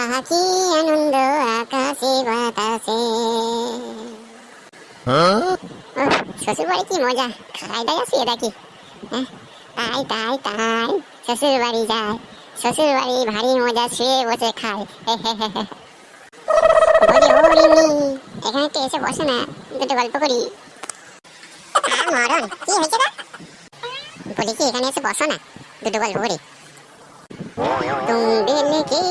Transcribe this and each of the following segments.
আহা কি আনন্দ আকাশে বাতাসে। শ্বশুর বাড়ি কি মজা, খাই দাই আসি এটা কি। তাই তাই তাই শ্বশুর বাড়ি যায়, শ্বশুর বাড়ি ভারী মজা, শুয়ে বসে খায়। বলি হরিণী এখানে একটু এসে বসে না, দুটো গল্প করি। মরণ কি হয়েছে না, বলি কি এখানে এসে বসো না, দুটো গল্প করি। तुम दिल की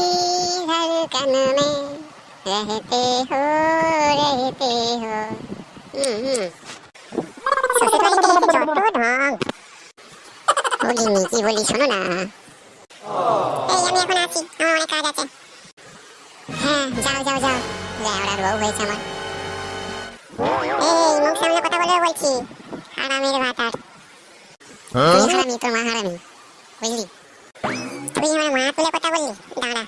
धड़कन में रहते हो रहते हो। শ্বশুর বাড়িতে এসে যত ঢং। বলিনি কি বলি শোনো না। এই আমি এখন আছি, আমার অনেক কাজ আছে। হ্যাঁ যাও যাও যাও, লেওড়ার বউ হয়েছে আমার। এই মুখ সামনে কথা বলে বলছি, হারামির ভাতার। তুই হারামি, তোর মা হারামি, বুঝলি? তুই আমার মা তুলে কথা বললি, দাঁড়া।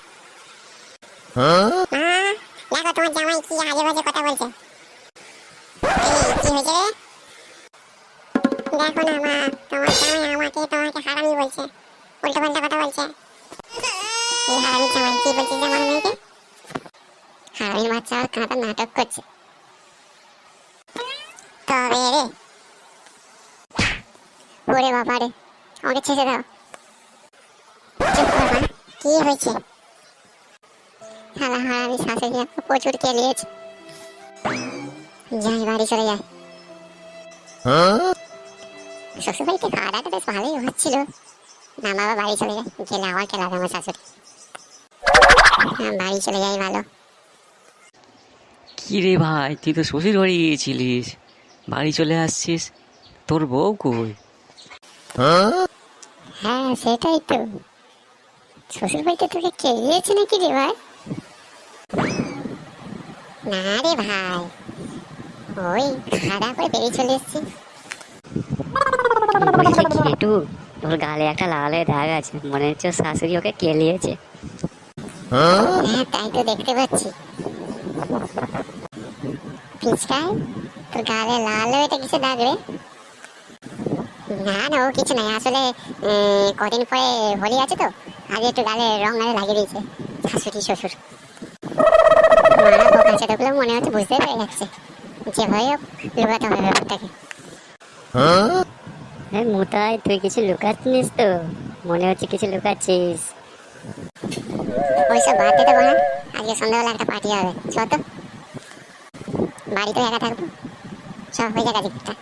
দেখো তোমার জামাই কি আজে বাজে কথা বলছে। এই কি হয়েছে রে? দেখো না মা, তোমার জামাই তোমাকে হারামি বলছে, উল্টো পাল্টা কথা বলছে। এই হারামি জামাই কি বলছে যে আমার মেয়েকে? হারামির বাচ্চা আর কাঁটা নাটক করছে। তবে রে ওরে বাবা রে, আমাকে ছেড়ে দাও। চুপ কর মা, কি হয়েছে? হারামি শাশুড়ি প্রচুর কেলিয়েছে। যাই বাড়ি চলে যায়। শ্বশুর বাড়িতে খাওয়া দাওয়াটা বেশ ভালোই হচ্ছিল, না বাবা বাড়ি চলে যায়, গেলে আবার কেলাবে আমার শাশুড়ি। বাড়ি চলে যাই ভালো। কি রে ভাই, তুই তো শ্বশুর বাড়ি গিয়েছিলিস, বাড়ি চলে আসছিস, তোর বউ কই? হ্যাঁ সেটাই তো, শ্বশুর বাড়িতে তোকে কে গিয়েছে নাকি রে ভাই? না রে ভাই, ওই খাওয়া করে বেরিয়ে চলে এসছি। কেটু, তোর গালে একটা লাল দাগ আছে, মনে হচ্ছে শাশুড়ি ওকে কেলিয়েছে। হ্যাঁ তাই তো দেখতে পাচ্ছি। পিচকাই তোর গালে লাল, এটা কিসে দাগ রে? না না ও কিছু নাই, আসলে কদিন পরে হোলি আছে তো, আগে একটু গালে রং লাগিয়ে দিয়েছে শাশুড়ি শ্বশুর। মারা বোকা ছেলেগুলো মনে হচ্ছে বুঝতে পেরে যাচ্ছে, যেভাবে হোক লুকাতে হবে ব্যাপারটাকে। মোটাই তুই কিছু লুকাচ্ছিস তো, মনে হচ্ছে কিছু লুকাচ্ছিস। ওইসব বাদ দিতে বলা, আজকে সন্ধ্যাবেলা একটা পার্টি হবে, চ তো। বাড়ি তো একা থাকবো, সব হয়ে যাক আজকে।